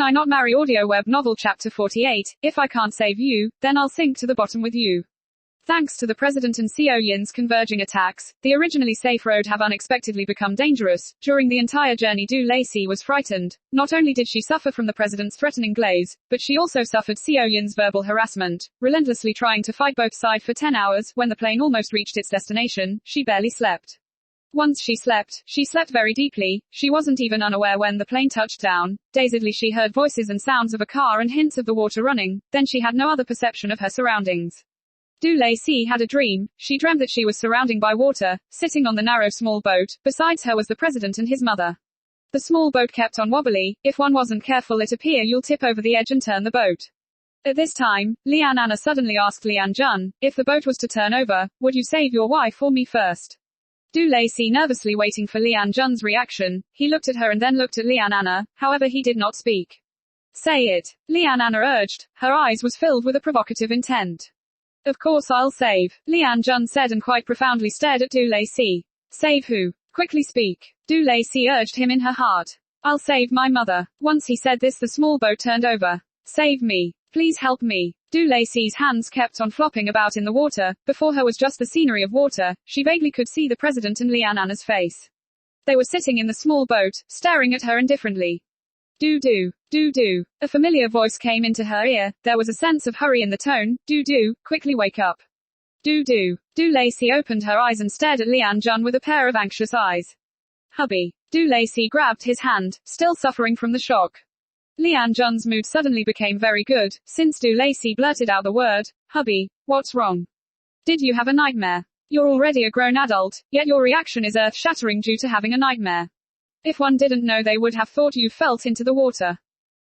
Can I not marry? Audio web novel chapter 48. If I can't save you, then I'll sink to the bottom with you. Thanks to the President and Seo Yin's converging attacks, the originally safe road have unexpectedly become dangerous. During the entire journey, Du Lacey was frightened. Not only did she suffer from the President's threatening glaze, but she also suffered Seo Yin's verbal harassment. Relentlessly trying to fight both sides for 10 hours, when the plane almost reached its destination, she barely slept. Once she slept very deeply. She wasn't even unaware when the plane touched down. Dazedly she heard voices and sounds of a car and hints of the water running. Then she had no other perception of her surroundings. Du Lacey had a dream. She dreamt that she was surrounded by water, sitting on the narrow small boat. Besides her was the president and his mother. The small boat kept on wobbly. If one wasn't careful, it appeared you'll tip over the edge and turn the boat. At this time, Lian Anna suddenly asked Lian Jun, if the boat was to turn over, would you save your wife or me first? Du Lacey nervously waiting for Lian Jun's reaction. He looked at her and then looked at Lian Anna, however he did not speak. Say it, Lian Anna urged. Her eyes was filled with a provocative intent. Of course I'll save, Lian Jun said and quite profoundly stared at Du Lacey. Save who? Quickly speak. Du Lacey urged him in her heart. I'll save my mother. Once he said this, the small boat turned over. Save me. Please help me. Du Lacey's hands kept on flopping about in the water. Before her was just the scenery of water. She vaguely could see the president and Lian Anna's face. They were sitting in the small boat, staring at her indifferently. Do. A familiar voice came into her ear. There was a sense of hurry in the tone. Do, quickly wake up. Du Lacey opened her eyes and stared at Lian Jun with a pair of anxious eyes. Hubby. Du Lacey grabbed his hand, still suffering from the shock. Lian Jun's mood suddenly became very good, since Du Lacey blurted out the word, hubby, what's wrong? Did you have a nightmare? You're already a grown adult, yet your reaction is earth-shattering due to having a nightmare. If one didn't know, they would have thought you fell into the water.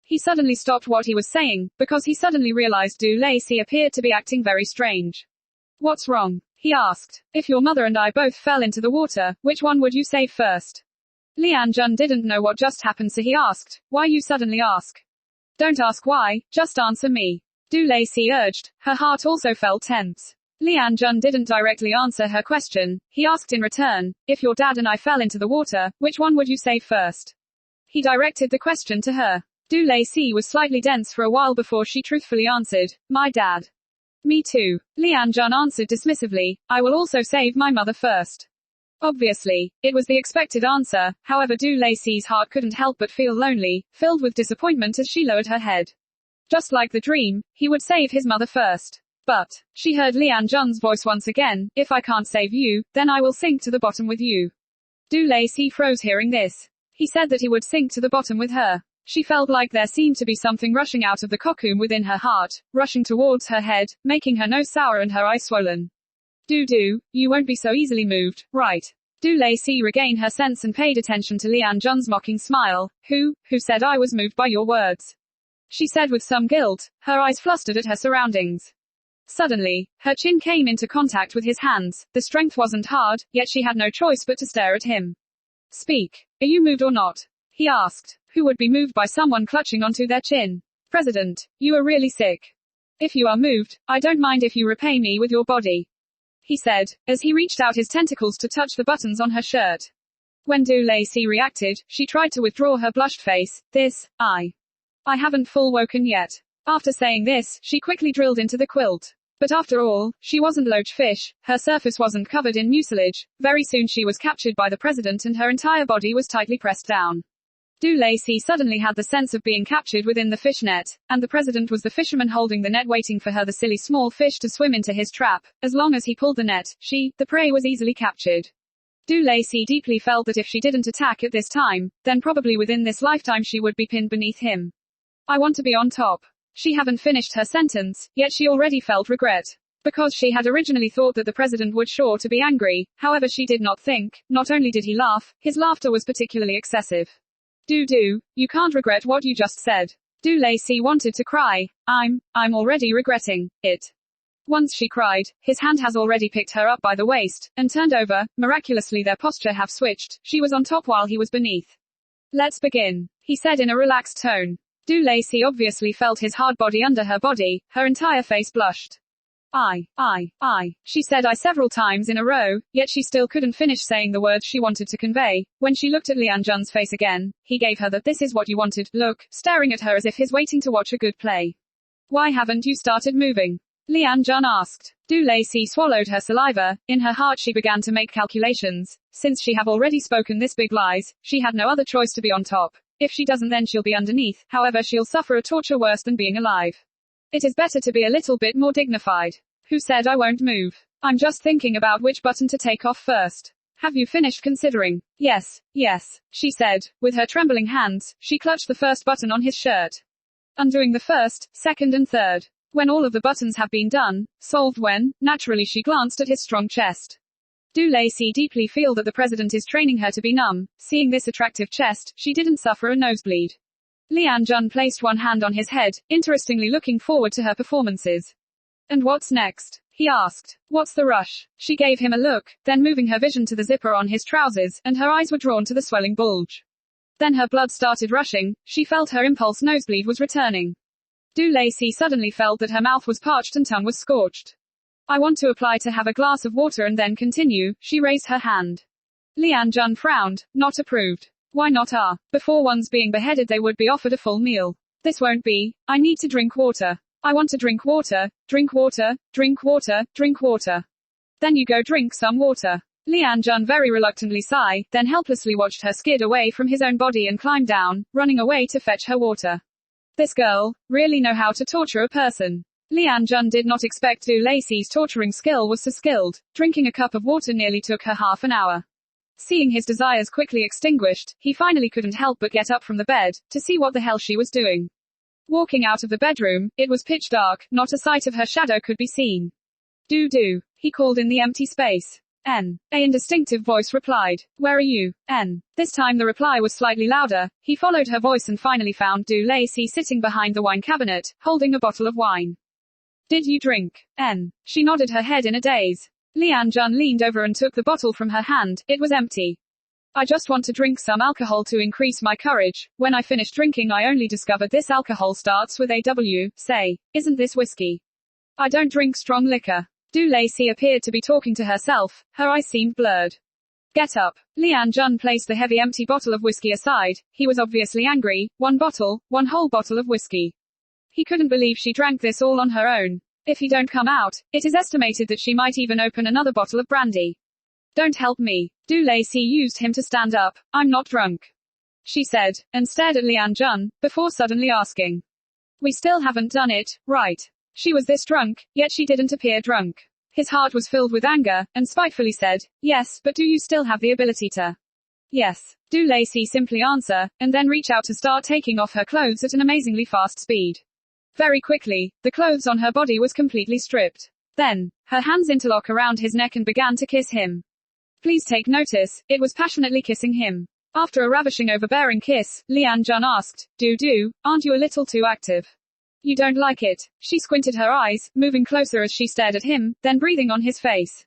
He suddenly stopped what he was saying, because he suddenly realized Du Lacey appeared to be acting very strange. What's wrong? He asked. If your mother and I both fell into the water, which one would you save first? Lian Jun didn't know what just happened, so he asked, why you suddenly ask? Don't ask why, just answer me. Du Lacey urged. Her heart also felt tense. Lian Jun didn't directly answer her question. He asked in return, if your dad and I fell into the water, which one would you save first? He directed the question to her. Du Lacey was slightly dense for a while before she truthfully answered, my dad. Me too. Lian Jun answered dismissively, I will also save my mother first. Obviously, it was the expected answer. However, Du Lacey's heart couldn't help but feel lonely, filled with disappointment as she lowered her head. Just like the dream, he would save his mother first. But, she heard Lian Jun's voice once again, if I can't save you, then I will sink to the bottom with you. Du Lacey froze hearing this. He said that he would sink to the bottom with her. She felt like there seemed to be something rushing out of the cocoon within her heart, rushing towards her head, making her nose sour and her eyes swollen. Du, you won't be so easily moved, right? Du Lacey regained her sense and paid attention to Lian Jun's mocking smile. Who said I was moved by your words? She said with some guilt, her eyes flustered at her surroundings. Suddenly, her chin came into contact with his hands. The strength wasn't hard, yet she had no choice but to stare at him. Speak. Are you moved or not? He asked. Who would be moved by someone clutching onto their chin? President, you are really sick. If you are moved, I don't mind if you repay me with your body. He said, as he reached out his tentacles to touch the buttons on her shirt. When Du Lacey reacted, she tried to withdraw her blushed face. I haven't full woken yet. After saying this, she quickly drilled into the quilt. But after all, she wasn't loach fish. Her surface wasn't covered in mucilage. Very soon she was captured by the president and her entire body was tightly pressed down. Du Lacey suddenly had the sense of being captured within the fish net, and the president was the fisherman holding the net waiting for her, the silly small fish, to swim into his trap. As long as he pulled the net, the prey, was easily captured. Du Lacey deeply felt that if she didn't attack at this time, then probably within this lifetime she would be pinned beneath him. I want to be on top. She hadn't finished her sentence, yet she already felt regret. Because she had originally thought that the president would sure to be angry, however she did not think, not only did he laugh, his laughter was particularly excessive. Du, you can't regret what you just said. Du Lacey wanted to cry. I'm already regretting it. Once she cried, his hand has already picked her up by the waist, and turned over. Miraculously their posture have switched. She was on top while he was beneath. Let's begin, he said in a relaxed tone. Du Lacey obviously felt his hard body under her body, her entire face blushed. I. She said I several times in a row, yet she still couldn't finish saying the words she wanted to convey. When she looked at Lian Jun's face again, he gave her the "this is what you wanted" look, staring at her as if he's waiting to watch a good play. Why haven't you started moving? Lian Jun asked. Du Lacey swallowed her saliva. In her heart she began to make calculations. Since she have already spoken this big lies, she had no other choice to be on top. If she doesn't, then she'll be underneath. However, she'll suffer a torture worse than being alive. It is better to be a little bit more dignified. Who said I won't move? I'm just thinking about which button to take off first. Have you finished considering? Yes, she said. With her trembling hands, she clutched the first button on his shirt. Undoing the first, second and third. When all of the buttons have been done, solved when, naturally she glanced at his strong chest. Du Lacey deeply feel that the president is training her to be numb. Seeing this attractive chest, she didn't suffer a nosebleed. Lian Jun placed one hand on his head, interestingly looking forward to her performances. And what's next? He asked. What's the rush? She gave him a look, then moving her vision to the zipper on his trousers, and her eyes were drawn to the swelling bulge. Then her blood started rushing. She felt her impulse nosebleed was returning. Du Lacey suddenly felt that her mouth was parched and tongue was scorched. I want to apply to have a glass of water and then continue. She raised her hand. Lian Jun frowned. Not approved. Why not? Before one's being beheaded they would be offered a full meal. This won't be. I need to drink water. I want to drink water. Drink water. Drink water. Drink water. Then you go drink some water. Lian Jun very reluctantly sighed, then helplessly watched her skid away from his own body and climb down, running away to fetch her water. This girl really know how to torture a person. Lian Jun did not expect Du Lacey's torturing skill was so skilled. Drinking a cup of water nearly took her half an hour. Seeing his desires quickly extinguished, he finally couldn't help but get up from the bed, to see what the hell she was doing. Walking out of the bedroom, it was pitch dark, not a sight of her shadow could be seen. Do, he called in the empty space. N. A indistinctive voice replied. Where are you, N? This time the reply was slightly louder. He followed her voice and finally found Du Lacey sitting behind the wine cabinet, holding a bottle of wine. Did you drink, N? She nodded her head in a daze. Lian Jun leaned over and took the bottle from her hand. It was empty. I just want to drink some alcohol to increase my courage. When I finished drinking I only discovered this alcohol starts with AW, say. Isn't this whiskey? I don't drink strong liquor. Du Lacey appeared to be talking to herself. Her eyes seemed blurred. Get up. Lian Jun placed the heavy empty bottle of whiskey aside. He was obviously angry. One whole bottle of whiskey. He couldn't believe she drank this all on her own. If he don't come out, it is estimated that she might even open another bottle of brandy. Don't help me. Du Lacey used him to stand up. I'm not drunk. She said, and stared at Lian Jun, before suddenly asking. We still haven't done it, right? She was this drunk, yet she didn't appear drunk. His heart was filled with anger, and spitefully said, yes, but do you still have the ability to? Yes. Du Lacey simply answer, and then reach out to start taking off her clothes at an amazingly fast speed. Very quickly, the clothes on her body was completely stripped. Then, her hands interlock around his neck and began to kiss him. Please take notice, it was passionately kissing him. After a ravishing overbearing kiss, Lian Jun asked, aren't you a little too active? You don't like it? She squinted her eyes, moving closer as she stared at him, then breathing on his face.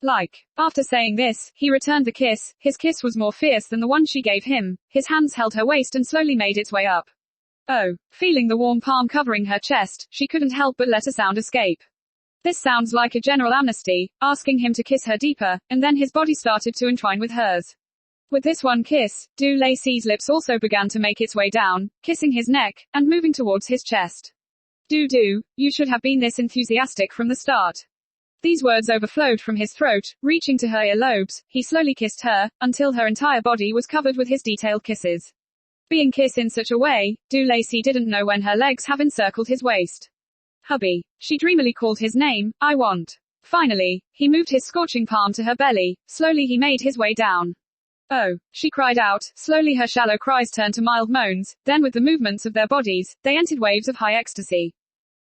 Like. After saying this, he returned the kiss. His kiss was more fierce than the one she gave him. His hands held her waist and slowly made its way up. Oh. Feeling the warm palm covering her chest, she couldn't help but let a sound escape. This sounds like a general amnesty, asking him to kiss her deeper, and then his body started to entwine with hers. With this one kiss, Du Lacey's lips also began to make its way down, kissing his neck, and moving towards his chest. You should have been this enthusiastic from the start. These words overflowed from his throat, reaching to her earlobes. He slowly kissed her, until her entire body was covered with his detailed kisses. Being kissed in such a way, Du Lacey didn't know when her legs have encircled his waist. Hubby. She dreamily called his name. I want. Finally, he moved his scorching palm to her belly. Slowly he made his way down. Oh, she cried out. Slowly her shallow cries turned to mild moans, then with the movements of their bodies, they entered waves of high ecstasy.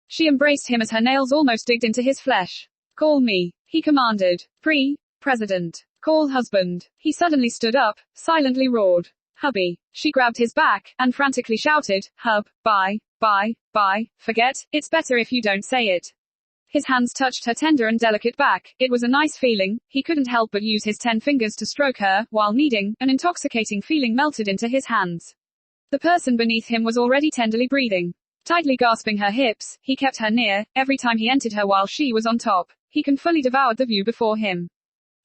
She embraced him as her nails almost digged into his flesh. Call me, he commanded. President. Call husband. He suddenly stood up, silently roared. Hubby. She grabbed his back, and frantically shouted, Hub, bye, forget, it's better if you don't say it. His hands touched her tender and delicate back. It was a nice feeling. He couldn't help but use his 10 fingers to stroke her, while kneading. An intoxicating feeling melted into his hands. The person beneath him was already tenderly breathing. Tightly grasping her hips, he kept her near. Every time he entered her while she was on top, he fully devoured the view before him.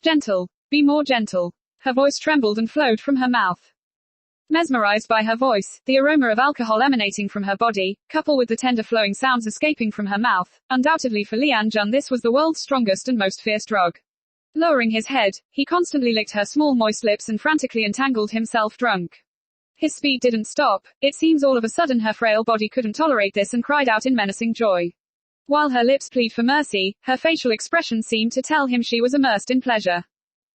Gentle. Be more gentle. Her voice trembled and flowed from her mouth. Mesmerized by her voice, the aroma of alcohol emanating from her body, coupled with the tender flowing sounds escaping from her mouth, undoubtedly for Lian Jun this was the world's strongest and most fierce drug. Lowering his head, he constantly licked her small moist lips and frantically entangled himself drunk. His speed didn't stop. It seems all of a sudden her frail body couldn't tolerate this and cried out in menacing joy. While her lips plead for mercy, her facial expression seemed to tell him she was immersed in pleasure.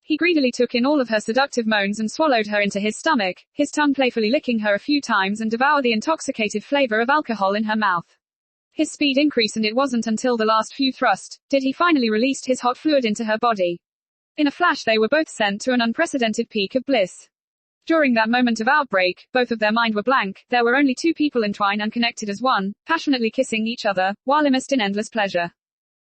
He greedily took in all of her seductive moans and swallowed her into his stomach, his tongue playfully licking her a few times and devour the intoxicated flavor of alcohol in her mouth. His speed increased and it wasn't until the last few thrusts did he finally release his hot fluid into her body. In a flash they were both sent to an unprecedented peak of bliss. During that moment of outbreak, both of their mind were blank. There were only two people entwined and connected as one, passionately kissing each other, while immersed in endless pleasure.